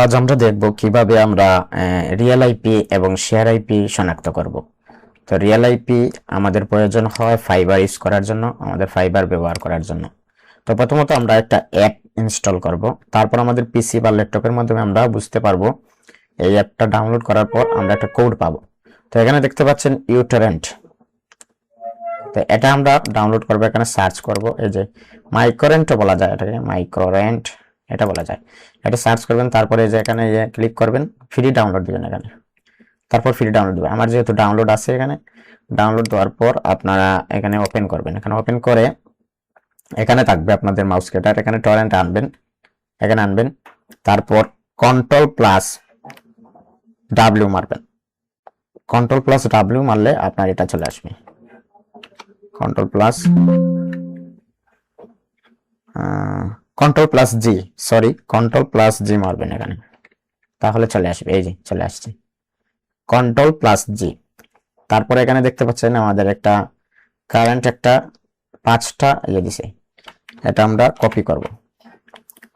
আজ আমরা দেখব কিভাবে আমরা রিয়েল আইপি এবং শেয়ার আইপি শনাক্ত করব। তো রিয়েল আইপি আমাদের প্রয়োজন হয় ফাইবার ইউজ করার জন্য, আমাদের ফাইবার ব্যবহার করার জন্য। তো প্রথমত আমরা একটা অ্যাপ ইনস্টল করব, তারপর আমাদের পিসি বা ল্যাপটপের মাধ্যমে আমরা বুঝতে পারবো। এই অ্যাপটা ডাউনলোড করার পর আমরা একটা কোড পাবো। তো এখানে দেখতে পাচ্ছেন ইউটরেন্ট। তো এটা আমরা ডাউনলোড করবো, এখানে সার্চ করব। এই যে মাইক্রোরেন্টও বলা যায়, এটাকে মাইক্রোরেন্ট এটা বলা যায়। এটা সার্চ করবেন, তারপরে যে এখানে ক্লিক করবেন, ফ্রি ডাউনলোড দিবেন এখানে, তারপর ফ্রি ডাউনলোড দিবেন। আমার যেহেতু ডাউনলোড আছে, এখানে ডাউনলোড দেওয়ার পর আপনারা এখানে ওপেন করবেন। এখানে ওপেন করে এখানে থাকবে আপনাদের মাউস কাটার, এখানে টরেন্ট আনবেন, এখানে আনবেন, তারপর কন্ট্রোল প্লাস ডাব্লিউ মারবেন। কন্ট্রোল প্লাস ডাব্লিউ মারলে আপনার এটা চলে আসবে। কন্ট্রোল প্লাস জি, সরি, কন্ট্রোল প্লাস জি মারবেন এখানে, তাহলে চলে আসবে। এই যে চলে আসছে, কন্ট্রোল প্লাস জি। তারপরে এখানে দেখতে পাচ্ছেন আমাদের একটা কারেন্ট একটা 5টা দিছে, এটা আমরা কপি করব।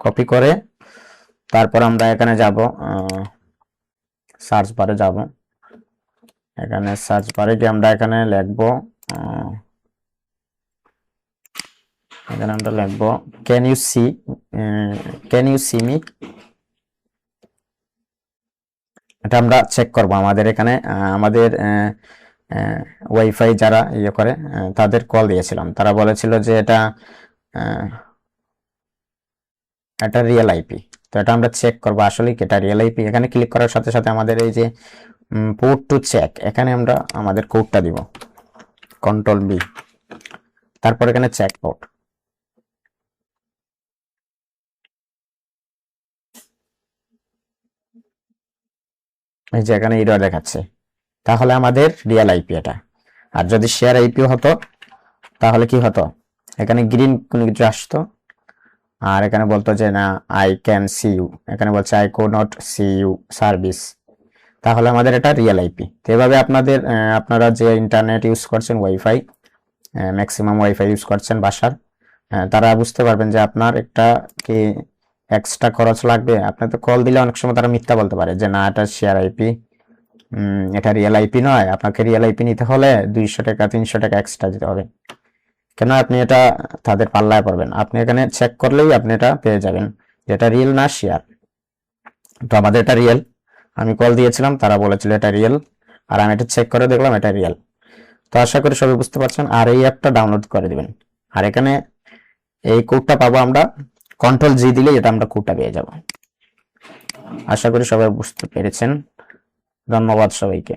কপি করে তারপর আমরা এখানে যাব, সার্চ বারে যাব। এখানে সার্চ বারে গিয়ে আমরা এখানে লিখব, এখানে আমরা লিখব ক্যান ইউ সি মি। এটা আমরা চেক করব। আমাদের এখানে আমাদের ওয়াইফাই যারা করে তাদের কল দিয়েছিলাম, তারা বলেছিল যে এটা রিয়েল আইপি। তো এটা আমরা চেক করব আসলে কি এটা রিয়েল আইপি। এখানে ক্লিক করার সাথে সাথে আমাদের এই যে পোর্ট টু চেক, এখানে আমরা আমাদের কোডটা দিব, কন্ট্রোল বি, তারপর এখানে চেক পোর্ট। এই যে এখানে এরর দেখাচ্ছে, তাহলে আমাদের রিয়েল আইপি এটা। আর যদি শেয়ার আইপি হতো তাহলে কি হতো, এখানে গ্রিন কোনো কিছু আসতো, আর এখানে বলতো যে না আই ক্যান সি ইউ, এখানে বলছে I could not see you service, তাহলে আমাদের এটা রিয়েল আইপি। তো এভাবে আপনারা যে ইন্টারনেট ইউজ করছেন, ওয়াইফাই ম্যাক্সিমাম ওয়াইফাই ইউজ করছেন বাসার, তারা বুঝতে পারবেন যে আপনার একটা কি এক্সট্রা খরচ লাগবে। আপনি তো কল দিলে অনেক সময় তারা মিথ্যা বলতে পারে যে না এটা শেয়ার আইপি, এটা রিয়েল আইপি নয়, আপনাকে রিয়েল আইপি নিতে হলে 200 টাকা 300 টাকা এক্সট্রা দিতে হবে। কেন আপনি এটা তাদের পাল্লায় পড়বেন? আপনি এখানে চেক করলেই আপনি এটা পেয়ে যাবেন যেটা রিয়েল না শেয়ার। তো আমাদের এটা রিয়েল, আমি কল দিয়েছিলাম, তারা বলেছিল এটা রিয়েল, আর আমি এটা চেক করে দেখলাম এটা রিয়েল। তো আশা করি সবাই বুঝতে পারছেন। আর এই অ্যাপটা ডাউনলোড করে দিবেন, আর এখানে এই কোডটা পাবো আমরা, কন্ট্রোল জি দিলে এটা আমরা কোডটা পেয়ে যাব। আশা করি সবাই বুঝতে পেরেছেন। ধন্যবাদ সবাইকে।